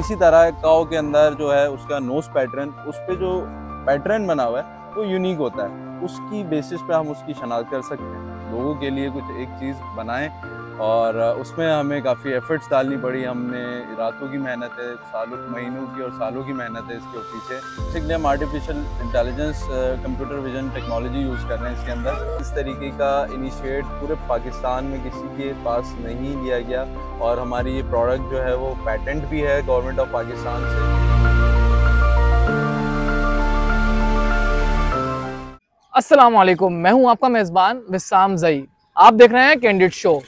इसी तरह काऊ के अंदर जो है उसका नोज पैटर्न, उस पे जो पैटर्न बना हुआ है वो यूनिक होता है। उसकी बेसिस पे हम उसकी शनाख्त कर सकते हैं। लोगों के लिए कुछ एक चीज़ बनाएं और उसमें हमें काफ़ी एफर्ट्स डालनी पड़ी। हमने रातों की मेहनत है, सालों महीनों की और सालों की मेहनत है इसके पीछे। बेसिकली हम artificial intelligence, computer vision technology use कर रहे हैं इसके अंदर। इस तरीके का इनिशिएट पूरे पाकिस्तान में किसी के पास नहीं लिया गया और हमारी ये प्रोडक्ट जो है वो पेटेंट भी है गवर्नमेंट ऑफ पाकिस्तान से। अस्सलाम वालेकुम, मैं हूं आपका मेज़बान विस्साम ज़ई। आप देख रहे हैं कैंडिड शो।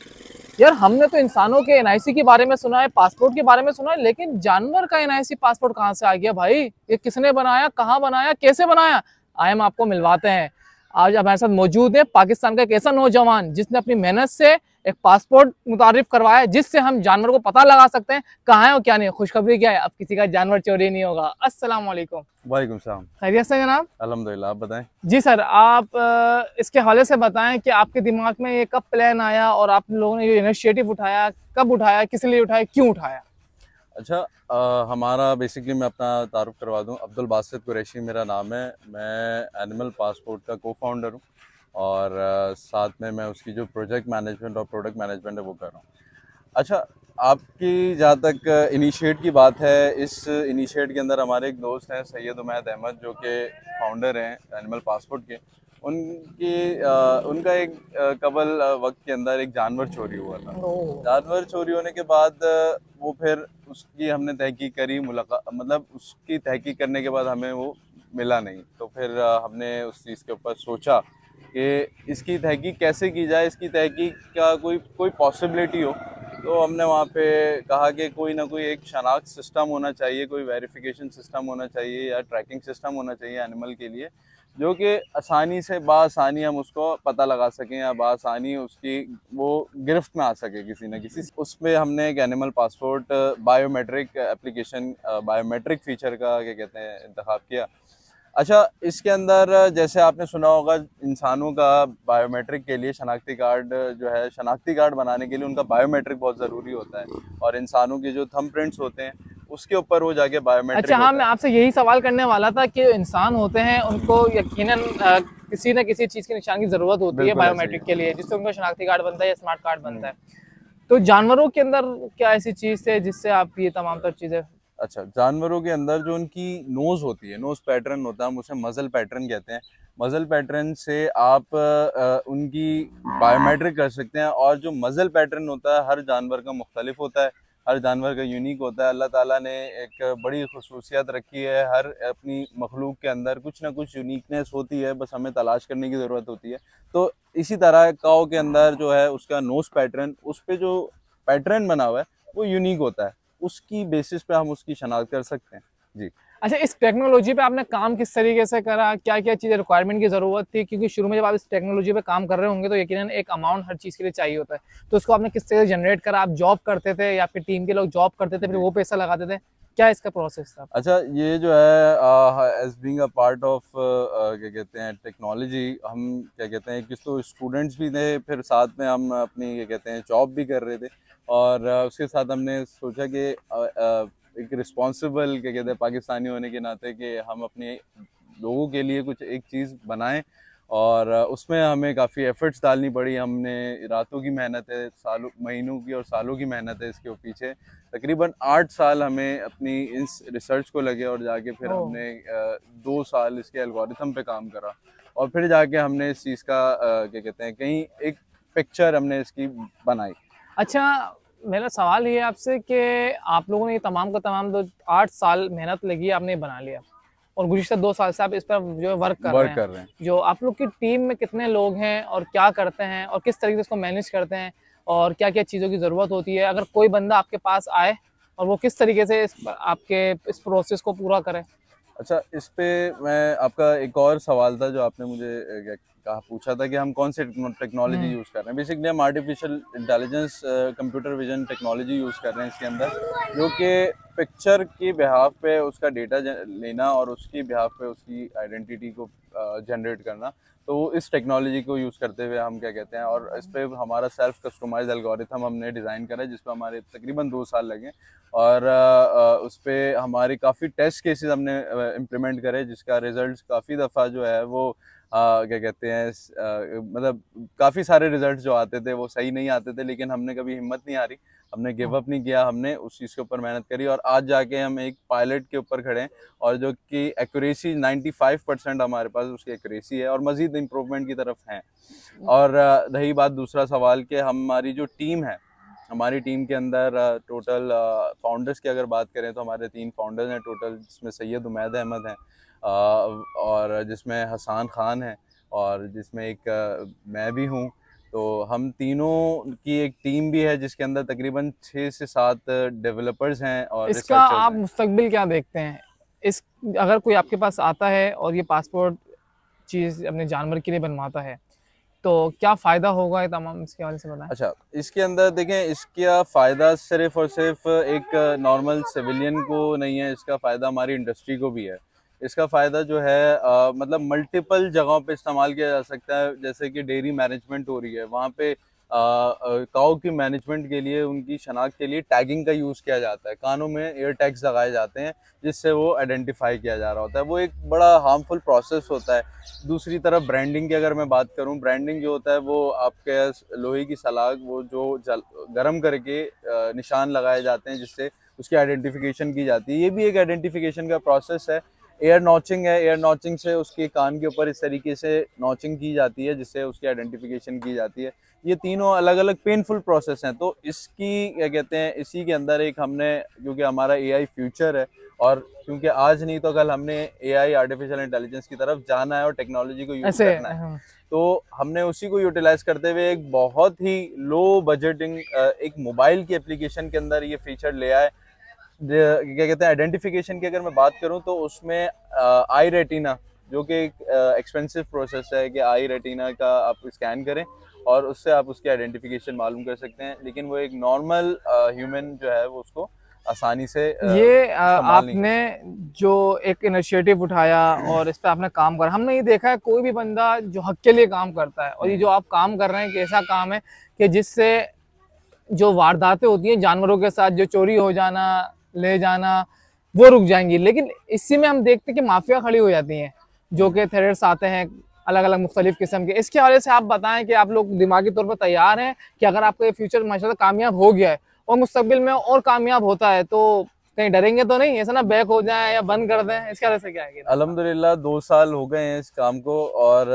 यार, हमने तो इंसानों के एनआईसी के बारे में सुना है, पासपोर्ट के बारे में सुना है, लेकिन जानवर का एनआईसी पासपोर्ट कहाँ से आ गया भाई? ये किसने बनाया, कहाँ बनाया, कैसे बनाया? आए हम आपको मिलवाते हैं। आज हमारे साथ मौजूद है पाकिस्तान का एक ऐसा नौजवान जिसने अपनी मेहनत से एक पासपोर्ट मुतारिफ करवाया, जिससे हम जानवर को पता लगा सकते हैं कहाँ है और क्या नहीं। खुशखबरी क्या है, अब किसी का जानवर चोरी नहीं होगा। अस्सलाम वालेकुम। वालेकुम सलाम। खैरियत से जनाब? अल्हम्दुलिल्लाह, आप बताएं। जी सर, आप इसके हवाले से बताएं कि आपके दिमाग में ये कब प्लान आया और आप लोगों ने ये इनिशिएटिव उठाया, कब उठाया, किस लिए उठाया, क्यों उठाया? अच्छा, हमारा बेसिकली मैं अपना तारुफ करवा दूं। अब्दुल बासित कुरैशी मेरा नाम है। मैं एनिमल पासपोर्ट का को फाउंडर हूं और साथ में मैं उसकी जो प्रोजेक्ट मैनेजमेंट और प्रोडक्ट मैनेजमेंट है वो कर रहा हूं। अच्छा, आपकी जहाँ तक इनिशिएट की बात है, इस इनिशिएट के अंदर हमारे एक दोस्त हैं सैयद उमैद अहमद, जो कि फाउंडर हैं एनिमल पासपोर्ट के। उनका एक कबल वक्त के अंदर एक जानवर चोरी हुआ था। जानवर चोरी होने के बाद वो फिर उसकी हमने तहकीक करी, मतलब उसकी तहकीक करने के बाद हमें वो मिला नहीं। तो फिर हमने उस चीज़ के ऊपर सोचा कि इसकी तहकीक कैसे की जाए, इसकी तहकीक का कोई पॉसिबिलिटी हो। तो हमने वहाँ पे कहा कि कोई ना कोई एक शनाख्त सिस्टम होना चाहिए, कोई वेरिफिकेशन सिस्टम होना चाहिए या ट्रैकिंग सिस्टम होना चाहिए एनिमल के लिए, जो कि आसानी से बासानी हम उसको पता लगा सकें या बासानी उसकी वो गिरफ्त में आ सके किसी न किसी। उसमें हमने एक animal passport biometric application, biometric feature का क्या कहते हैं इंतखाब किया। अच्छा, इसके अंदर जैसे आपने सुना होगा, इंसानों का बायोमेट्रिक के लिए शनाख्ती कार्ड जो है, शनाख्ती कार्ड बनाने के लिए उनका बायोमेट्रिक बहुत ज़रूरी होता है और इंसानों के जो थंब प्रिंट्स होते हैं उसके ऊपर वो जाके बायोमेट्रिक। अच्छा हाँ, मैं आपसे यही सवाल करने वाला था कि इंसान होते हैं उनको यकीनन किसी न किसी चीज़ की निशान की ज़रूरत होती है बायोमेट्रिक के लिए, जिससे उनका शनाख्ती कार्ड बनता है या स्मार्ट कार्ड बनता है। तो जानवरों के अंदर क्या ऐसी चीज़ है जिससे आप ये तमाम तर चीज़ें? अच्छा, जानवरों के अंदर जो उनकी नोज़ होती है, नोज़ पैटर्न होता है, हम उसे मज़ल पैटर्न कहते हैं। मज़ल पैटर्न से आप उनकी बायोमेट्रिक कर सकते हैं और जो मज़ल पैटर्न होता है हर जानवर का मुख्तलिफ होता है, हर जानवर का यूनिक होता है। अल्लाह ताला ने एक बड़ी खुसूसियत रखी है, हर अपनी मखलूक के अंदर कुछ ना कुछ यूनिकनेस होती है, बस हमें तलाश करने की ज़रूरत होती है। तो इसी तरह काऊ के अंदर जो है उसका नोज़ पैटर्न, उस पे जो पैटर्न बना हुआ है वो यूनिक होता है। उसकी बेसिस पे हम उसकी शनाख्त कर सकते हैं। जी। अच्छा, इस टेक्नोलॉजी पे आपने काम किस तरीके से करा? क्या क्या चीज़ें रिक्वायरमेंट की ज़रूरत थी? क्योंकि शुरू में जब आप इस टेक्नोलॉजी पे काम कर रहे होंगे तो यकीनन एक अमाउंट हर चीज़ के लिए चाहिए होता है। तो उसको आपने किस तरह से जनरेट करा? आप जॉब करते थे या फिर टीम के लोग जॉब करते थे फिर वो पैसा लगाते थे? क्या इसका प्रोसेस था? अच्छा, ये जो है as being a part of क्या कहते हैं टेक्नोलॉजी, हम क्या कहते हैं किस तो स्टूडेंट्स भी थे, फिर साथ में हम अपनी क्या कहते हैं जॉब भी कर रहे थे और उसके साथ हमने सोचा कि एक रिस्पॉन्सिबल क्या कहते हैं पाकिस्तानी होने के नाते कि हम अपने लोगों के लिए कुछ एक चीज़ बनाएं और उसमें हमें काफ़ी एफर्ट्स डालनी पड़ी। हमने रातों की मेहनत है, सालों महीनों की और सालों की मेहनत है इसके पीछे। तकरीबन 8 साल हमें अपनी इस रिसर्च को लगे और जाके फिर हमने 2 साल इसके एल्गोरिथम पे काम करा और फिर जाके हमने इस चीज़ का क्या कहते हैं कहीं एक पिक्चर हमने इसकी बनाई। अच्छा, मेरा सवाल ये है आपसे कि आप लोगों ने ये तमाम का तमाम 8 साल मेहनत लगी, आपने बना लिया और गुज़िश्ता 2 साल से आप इस पर जो है वर्क कर रहे हैं। जो आप लोग की टीम में कितने लोग हैं और क्या करते हैं और किस तरीके से इसको मैनेज करते हैं और क्या क्या चीज़ों की ज़रूरत होती है अगर कोई बंदा आपके पास आए और वो किस तरीके से आपके इस प्रोसेस को पूरा करे? अच्छा, इस पे मैं आपका एक और सवाल था जो आपने मुझे कहा पूछा था कि हम कौन सी टेक्नोलॉजी यूज़ कर रहे हैं। बेसिकली हम artificial intelligence, computer vision technology use कर रहे हैं इसके अंदर, जो कि पिक्चर की बिहाफ पे उसका डेटा लेना और उसकी बिहाफ पे उसकी आइडेंटिटी को जनरेट करना। तो इस टेक्नोलॉजी को यूज़ करते हुए हम क्या कहते हैं, और इस पर हमारा सेल्फ कस्टमाइज एल्गोरिथम हमने डिज़ाइन करा है, जिस पर हमारे तकरीबन 2 साल लगे, और उस पर हमारे काफ़ी टेस्ट केसेस हमने इम्प्लीमेंट करे, जिसका रिज़ल्ट काफ़ी दफ़ा जो है वो क्या कहते हैं, मतलब काफ़ी सारे रिजल्ट्स जो आते थे वो सही नहीं आते थे, लेकिन हमने कभी हिम्मत नहीं हारी, हमने गिव अप नहीं किया, हमने उस चीज़ के ऊपर मेहनत करी, और आज जाके हम एक पायलट के ऊपर खड़े हैं, और जो कि एक्यूरेसी 95% हमारे पास उसकी एक्यूरेसी है, और मज़ीद इम्प्रूवमेंट की तरफ हैं। और रही बात दूसरा सवाल कि हमारी जो टीम है, हमारी टीम के अंदर टोटल फाउंडर्स की अगर बात करें तो हमारे 3 फाउंडर्स हैं टोटल, जिसमें सैयद उमैद अहमद हैं, और जिसमें हसान खान है, और जिसमें एक मैं भी हूँ। तो हम तीनों की एक टीम भी है, जिसके अंदर तकरीबन 6 से 7 डेवलपर्स हैं और इसका आप मुस्तकबिल क्या देखते हैं? इस अगर कोई आपके पास आता है और ये पासपोर्ट चीज़ अपने जानवर के लिए बनवाता है, तो क्या फ़ायदा होगा, ये तमाम इसके हवाले से बताएं। अच्छा, इसके अंदर देखें, इसका फ़ायदा सिर्फ़ और सिर्फ एक नॉर्मल सिविलियन को नहीं है, इसका फ़ायदा हमारी इंडस्ट्री को भी है। इसका फ़ायदा जो है मतलब मल्टीपल जगहों पे इस्तेमाल किया जा सकता है, जैसे कि डेयरी मैनेजमेंट हो रही है, वहाँ पे काऊ की मैनेजमेंट के लिए, उनकी शनाख्त के लिए टैगिंग का यूज़ किया जाता है, कानों में एयर टैग्स लगाए जाते हैं, जिससे वो आइडेंटिफाई किया जा रहा होता है। वो एक बड़ा हार्मफुल प्रोसेस होता है। दूसरी तरफ ब्रांडिंग की अगर मैं बात करूं, ब्रांडिंग जो होता है वो आपके लोहे की सलाख वो जो गर्म करके निशान लगाए जाते हैं, जिससे उसकी आइडेंटिफिकेशन की जाती है। ये भी एक आइडेंटिफिकेशन का प्रोसेस है। एयर नॉचिंग है, एयर नॉचिंग से उसके कान के ऊपर इस तरीके से नॉचिंग की जाती है, जिससे उसकी आइडेंटिफिकेशन की जाती है। ये तीनों अलग अलग पेनफुल प्रोसेस हैं। तो इसकी क्या कहते हैं, इसी के अंदर एक हमने, क्योंकि हमारा एआई फ्यूचर है, और क्योंकि आज नहीं तो कल हमने एआई आर्टिफिशियल इंटेलिजेंस की तरफ जाना है और टेक्नोलॉजी को यूज करना है, तो हमने उसी को यूटिलाइज करते हुए एक बहुत ही लो बजटिंग एक मोबाइल की एप्लीकेशन के अंदर ये फीचर ले आए। क्या कहते हैं, आइडेंटिफिकेशन की अगर मैं बात करूं तो उसमें आई रेटिना, जो कि एक एक्सपेंसिव प्रोसेस है कि आई रेटिना का आप स्कैन करें और उससे आप उसकी आइडेंटिफिकेशन मालूम कर सकते हैं, लेकिन वो एक नॉर्मल ह्यूमन जो है वो उसको आसानी से ये आपने जो एक इनिशिएटिव उठाया और इस पे आपने काम करा, हमने ये देखा है कोई भी बंदा जो हक के लिए काम करता है, और ये जो आप काम कर रहे हैं कि ऐसा काम है कि जिससे जो वारदातें होती हैं जानवरों के साथ, जो चोरी हो जाना, ले जाना, वो रुक जाएंगी। लेकिन इसी में हम देखते हैं कि माफिया खड़ी हो जाती हैं, जो कि थ्रेड्स आते हैं अलग अलग मुख्तलिफ किस्म के। इसके हवाले से आप बताएं कि आप लोग दिमागी तौर पर तैयार हैं कि अगर आपका ये फ्यूचर माशाल्लाह कामयाब हो गया है और मुस्तकबिल में और कामयाब होता है, तो कहीं डरेंगे तो नहीं, ऐसा ना बैक हो जाए या बंद कर दें? इसके वजह से क्या है? अल्हम्दुलिल्लाह 2 साल हो गए हैं इस काम को, और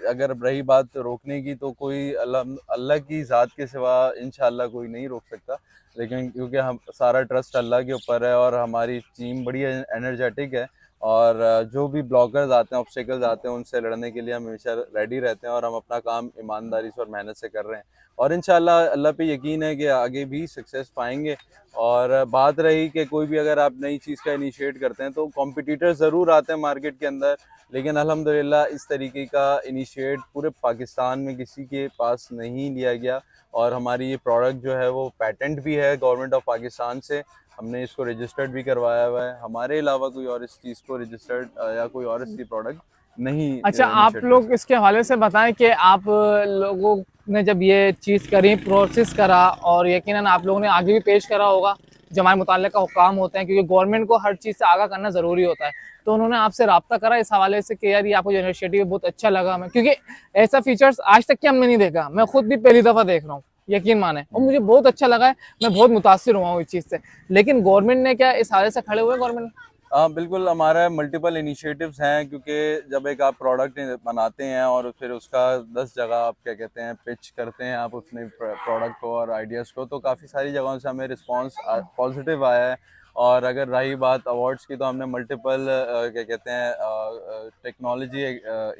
अगर रही बात रोकने की, तो कोई अल्लाह की ज़ात के सिवा इंशाअल्लाह कोई नहीं रोक सकता। लेकिन क्योंकि हम सारा ट्रस्ट अल्लाह के ऊपर है, और हमारी टीम बड़ी एनर्जेटिक है, और जो भी ब्लॉकर्स आते हैं, ऑब्स्टिकल्स आते हैं, उनसे लड़ने के लिए हम हमेशा रेडी रहते हैं, और हम अपना काम ईमानदारी से और मेहनत से कर रहे हैं, और इंशाअल्लाह अल्लाह पे यकीन है कि आगे भी सक्सेस पाएंगे। और बात रही कि कोई भी अगर आप नई चीज़ का इनिशिएट करते हैं तो कॉम्पिटिटर ज़रूर आते हैं मार्केट के अंदर, लेकिन अल्हम्दुलिल्लाह इस तरीके का इनिशिएट पूरे पाकिस्तान में किसी के पास नहीं लिया गया, और हमारी ये प्रोडक्ट जो है वो पैटेंट भी है गवर्नमेंट ऑफ पाकिस्तान से, हमने इसको रजिस्टर्ड भी करवाया हुआ है। हमारे अलावा कोई और इस चीज़ को रजिस्टर्ड या कोई और इसकी प्रोडक्ट नहीं। अच्छा, आप लोग इसके हवाले से बताएं कि आप लोगों ने जब ये चीज़ करी, प्रोसेस करा, और यकीनन आप लोगों ने आगे भी पेश करा होगा जो हमारे मुताल्लिक़ हुकाम होते हैं, क्योंकि गवर्नमेंट को हर चीज़ से आगाह करना ज़रूरी होता है, तो उन्होंने आपसे रब्ता करा इस हवाले से कि यार ये आपको जो इनिशिएटिव बहुत अच्छा लगा हमें, क्योंकि ऐसा फीचर्स आज तक के हमने नहीं देखा, मैं खुद भी पहली दफ़ा देख रहा हूँ, यकीन माने, और मुझे बहुत अच्छा लगा है, मैं बहुत मुतासिर हुआ हूँ इस चीज़ से। लेकिन गवर्नमेंट ने क्या इस हवाले से खड़े हुए गवर्नमेंट? हाँ बिल्कुल, हमारा मल्टीपल इनिशिएटिव्स हैं, क्योंकि जब एक आप प्रोडक्ट बनाते हैं और फिर उसका 10 जगह आप क्या कहते हैं पिच करते हैं आप अपने प्रोडक्ट को और आइडियाज़ को, तो काफ़ी सारी जगहों से हमें रिस्पांस पॉजिटिव आया है। और अगर रही बात अवार्ड्स की, तो हमने मल्टीपल क्या कहते हैं टेक्नोलॉजी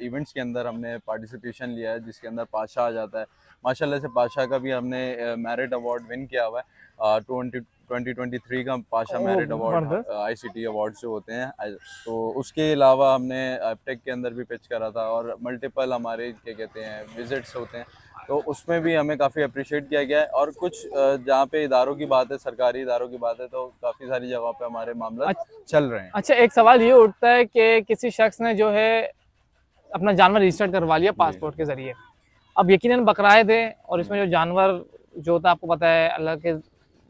इवेंट्स के अंदर हमने पार्टिसिपेशन लिया है, जिसके अंदर पाशा आ जाता है। माशाल्लाह से पाशा का भी हमने मेरिट अवार्ड विन किया हुआ है। 2023 का Pasha merit award ICT award जो होते हैं, तो उसके अलावा हमने एपटेक के अंदर भी पिच करा था, और मल्टीपल हमारे क्या कहते हैं विजिट्स होते हैं, तो उसमें भी हमें काफ़ी अप्रिशिएट किया गया है। और कुछ जहाँ पे इदारों की बात है, सरकारी इदारों की बात है, तो काफ़ी सारी जगहों पे हमारे मामला चल रहे हैं। अच्छा, एक सवाल ये उठता है कि किसी शख्स ने जो है अपना जानवर रजिस्टर्ड करवा लिया पासपोर्ट के जरिए। अब यकीनन बकराए थे और इसमें जो जानवर जो होता है आपको पता है अल्लाह के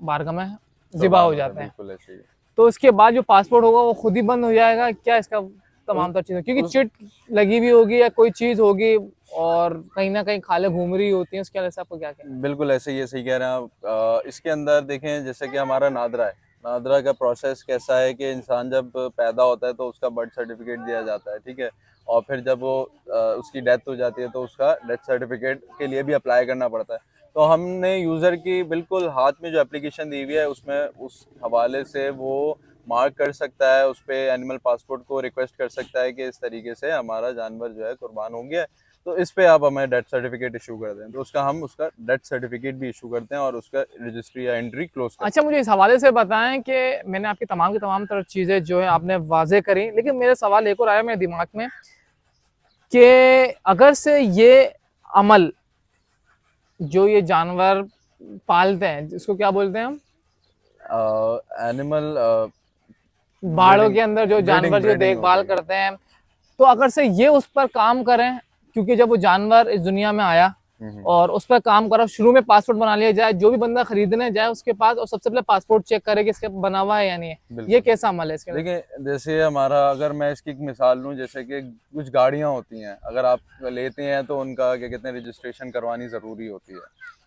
बारगाह में ज़िबा हो जाते हैं, तो इसके बाद जो पासपोर्ट होगा वो खुद ही बंद हो जाएगा क्या? इसका तमाम तर चीज़ें, क्योंकि चिट लगी हुई होगी या कोई चीज़ होगी और कहीं ना कहीं खाले घूम रही होती है, उसके वजह से आपको क्या कहना है? बिल्कुल ऐसे ही है, सही कह रहे हैं आप। इसके अंदर देखें जैसे कि हमारा नादरा है, नादरा का प्रोसेस कैसा है कि इंसान जब पैदा होता है तो उसका बर्थ सर्टिफिकेट दिया जाता है, ठीक है, और फिर जब वो उसकी डेथ हो जाती है तो उसका डेथ सर्टिफिकेट के लिए भी अप्लाई करना पड़ता है। तो हमने यूज़र की बिल्कुल हाथ में जो एप्लीकेशन दी हुई है उसमें उस हवाले से वो मार्क कर सकता है, उस पर एनिमल पासपोर्ट को रिक्वेस्ट कर सकता है कि इस तरीके से हमारा जानवर जो है कुर्बान हो गया है, तो इस पे आप हमें डेथ सर्टिफिकेट इशू कर दें, तो उसका डेथ सर्टिफिकेट भी इशू करते हैं और उसका रजिस्ट्री या एंट्री क्लोज करते हैं। अच्छा, मुझे इस हवाले से बताएं कि मैंने आपकी तमाम की तमाम तरह चीज़ें जो है आपने वाजे करी, लेकिन मेरे सवाल एक और आया मेरे दिमाग में कि अगर से ये अमल जो ये जानवर पालते हैं, जिसको क्या बोलते हैं हम, एनिमल बाड़ों के अंदर जो जानवर जो देखभाल करते हैं, तो अगर से ये उस पर काम करें, क्योंकि जब वो जानवर इस दुनिया में आया और उस पर काम करा, शुरू में पासपोर्ट बना लिया जाए, जो भी बंदा खरीदने जाए उसके पास, और सबसे पहले पासपोर्ट चेक करे कि इसके बना हुआ है या नहीं है, ये कैसा अमल है इसके? देखिए जैसे हमारा, अगर मैं इसकी एक मिसाल लूँ, जैसे कि कुछ गाड़ियाँ होती हैं, अगर आप लेते हैं तो उनका क्या कहते हैं रजिस्ट्रेशन करवानी ज़रूरी होती है,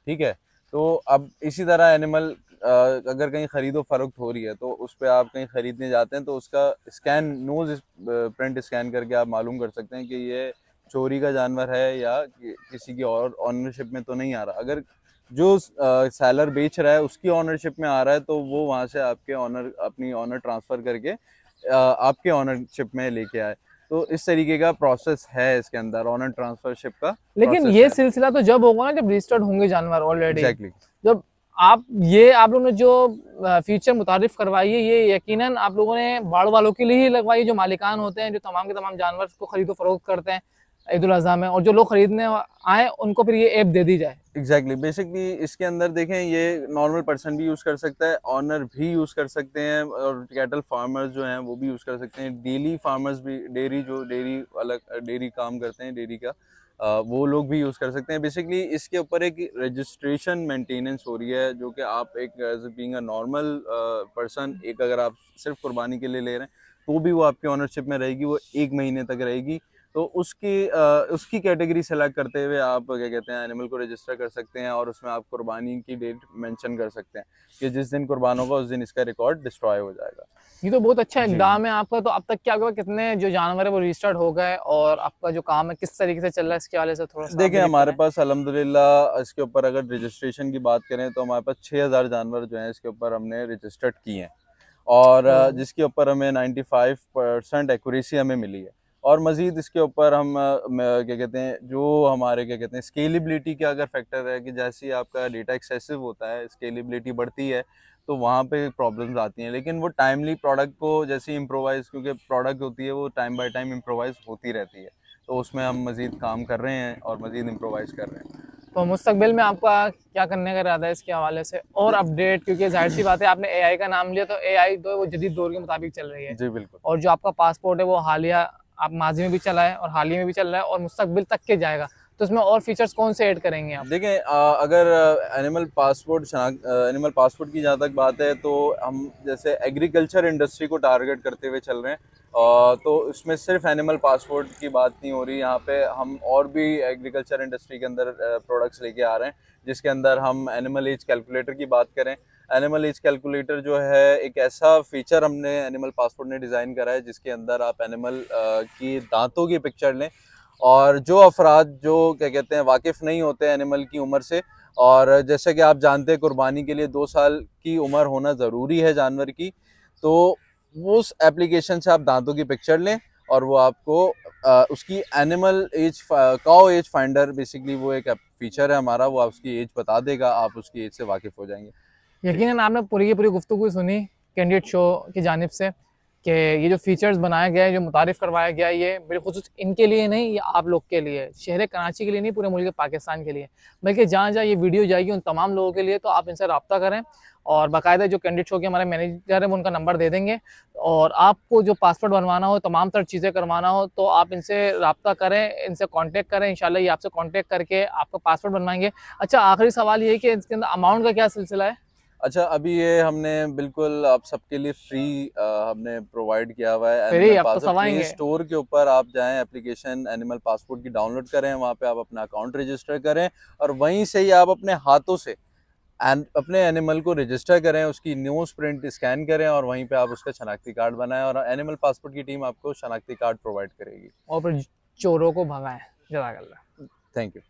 ठीक है, तो अब इसी तरह एनिमल अगर कहीं खरीदो फरोख्त हो रही है तो उस पर आप कहीं खरीदने जाते हैं तो उसका स्कैन, नोज प्रिंट स्कैन करके आप मालूम कर सकते हैं कि ये चोरी का जानवर है या किसी की और ऑनरशिप में तो नहीं आ रहा। अगर जो सेलर बेच रहा है उसकी ऑनरशिप में आ रहा है तो वो वहाँ से आपके अपनी ऑनर ट्रांसफ़र करके आपके ऑनरशिप में लेके आए, तो इस तरीके का प्रोसेस है इसके अंदर, ऑनर ट्रांसफरशिप का। लेकिन ये सिलसिला तो जब होगा ना जब रजिस्टर्ड होंगे जानवर ऑलरेडी। एग्जैक्टली। जब आप लोगों ने जो फीचर मुतारिफ करवाई है, ये यकीनन आप लोगों ने बाड़ वालों के लिए ही लगवाई है, जो मालिकान होते हैं, जो तमाम के तमाम जानवर को खरीदो फरोख्त करते हैं ईद उल अज़हा में, और जो लोग खरीदने आए उनको फिर ये ऐप दे दी जाए। एग्जैक्टली। बेसिकली इसके अंदर देखें, ये नॉर्मल पर्सन भी यूज़ कर सकता है, ऑनर भी यूज़ कर सकते हैं, और कैटल फार्मर्स जो हैं वो भी यूज़ कर सकते हैं, डेली फार्मर्स भी, डेयरी अलग डेयरी काम करते हैं डेयरी का, वो लोग भी यूज़ कर सकते हैं। बेसिकली इसके ऊपर एक रजिस्ट्रेशन मेंटेनेंस हो रही है, जो कि आप एक as being a normal person, एक अगर आप सिर्फ कुर्बानी के लिए ले रहे हैं तो भी वो आपकी ऑनरशिप में रहेगी, वो 1 महीने तक रहेगी, तो उसकी कैटेगरी सेलेक्ट करते हुए आप क्या कहते हैं एनिमल को रजिस्टर कर सकते हैं, और उसमें आप कुर्बानी की डेट मेंशन कर सकते हैं कि जिस दिन कुर्बान होगा उस दिन इसका रिकॉर्ड डिस्ट्रॉय हो जाएगा। ये तो बहुत अच्छा इक़दाम है आपका। तो अब तक क्या आपके कितने जो जानवर है वो रजिस्टर्ड हो गए, और आपका जो काम है किस तरीके से चल रहा है, इसके वाले से थोड़ा सा देखिए हमारे पास अल्हम्दुलिल्लाह इसके ऊपर अगर रजिस्ट्रेशन की बात करें तो हमारे पास 6000 जानवर जो हैं इसके ऊपर हमने रजिस्टर्ड किए हैं, और जिसके ऊपर हमें 95% एक्यूरेसी हमें मिली है। और मज़ीद इसके ऊपर हम क्या कहते हैं, जो हमारे क्या कहते हैं स्केलेबिलिटी का अगर फैक्टर है कि जैसे ही आपका डेटा एक्सेसिव होता है, स्केलेबिलिटी बढ़ती है, तो वहाँ पे प्रॉब्लम्स आती हैं, लेकिन वो टाइमली प्रोडक्ट को जैसे इम्प्रोवाइज़, क्योंकि प्रोडक्ट होती है वो टाइम बाय टाइम इम्प्रोवाइज़ होती रहती है, तो उसमें हम मज़ीद काम कर रहे हैं और मज़ीद इम्प्रोवाइज़ कर रहे हैं। तो मुस्तकबिल में आपका क्या करने का इरादा है इसके हवाले से, और अपडेट? क्योंकि जाहिर सी बात है आपने एआई का नाम लिया, तो एआई तो वो जदीद दौर के मुताबिक चल रही है। जी बिल्कुल। और जो आपका पासपोर्ट है वो हालिया, आप माजी में भी चला है और हाल ही में भी चल रहा है और मुस्तकबिल तक के जाएगा, तो इसमें और फीचर्स कौन से ऐड करेंगे आप? देखें अगर एनिमल पासपोर्ट की जहाँ तक बात है, तो हम जैसे एग्रीकल्चर इंडस्ट्री को टारगेट करते हुए चल रहे हैं, तो इसमें सिर्फ एनिमल पासपोर्ट की बात नहीं हो रही, यहाँ पे हम और भी एग्रीकल्चर इंडस्ट्री के अंदर प्रोडक्ट्स लेके आ रहे हैं, जिसके अंदर हम एनिमल एज कैलकुलेटर की बात करें। एनिमल एज कैलकुलेटर जो है एक ऐसा फीचर हमने एनिमल पासपोर्ट ने डिज़ाइन करा है, जिसके अंदर आप एनिमल की दांतों की पिक्चर लें, और जो अफराद जो क्या कहते हैं वाकिफ़ नहीं होते एनिमल की उम्र से, और जैसे कि आप जानते हैं कुर्बानी के लिए 2 साल की उम्र होना ज़रूरी है जानवर की, तो उस एप्लीकेशन से आप दांतों की पिक्चर लें और वो आपको उसकी animal as cow as finder, basically वो एक फीचर है हमारा, वो उसकी एज बता देगा, आप उसकी एज से वाकिफ़ हो जाएंगे। यकीनन आपने पूरी की पूरी गुफ्तगू सुनी कैंडिडेट शो की जानिब से कि ये जो फीचर्स बनाया गया है, जो मुतारिफ़ करवाया गया है, ये बिलखुसूस इनके लिए नहीं, ये आप लोग के लिए, शहर कराची के लिए नहीं, पूरे मुल्क पाकिस्तान के लिए, बल्कि जहाँ जहाँ ये वीडियो जाएगी उन तमाम लोगों के लिए। तो आप इनसे रब्ता करें और बाकायदा जो कैंडिडेट शो के हमारे मैनेजर है वो उनका नंबर दे देंगे। और आपको जो पासपोर्ट बनवाना हो, तमाम तर चीज़ें करवाना हो तो आप इनसे रब्ता करें, इनसे कांटेक्ट करें, इंशाल्लाह ये आपसे कांटेक्ट करके आपका पासपोर्ट बनवाएंगे। अच्छा, आखिरी सवाल ये है कि इसके अंदर अमाउंट का क्या सिलसिला है? अच्छा, अभी ये हमने बिल्कुल आप सबके लिए फ्री हमने प्रोवाइड किया हुआ है फ्री? एनिमल अब तो पासपोर्ट। प्ले सवाएंगे। स्टोर के ऊपर आप जाएं, एप्लीकेशन एनिमल पासपोर्ट की डाउनलोड करें, वहाँ पे आप अपना अकाउंट रजिस्टर करें और वहीं से ही आप अपने हाथों से अपने एनिमल को रजिस्टर करें, उसकी न्यूज़ प्रिंट स्कैन करें और वहीं पे आप उसका शनाख्ती कार्ड बनाएं और एनिमल पासपोर्ट की टीम आपको शनाख्ती कार्ड प्रोवाइड करेगी। और फिर चोरों को भगाएं। जज़ाकल्लाह। Thank you.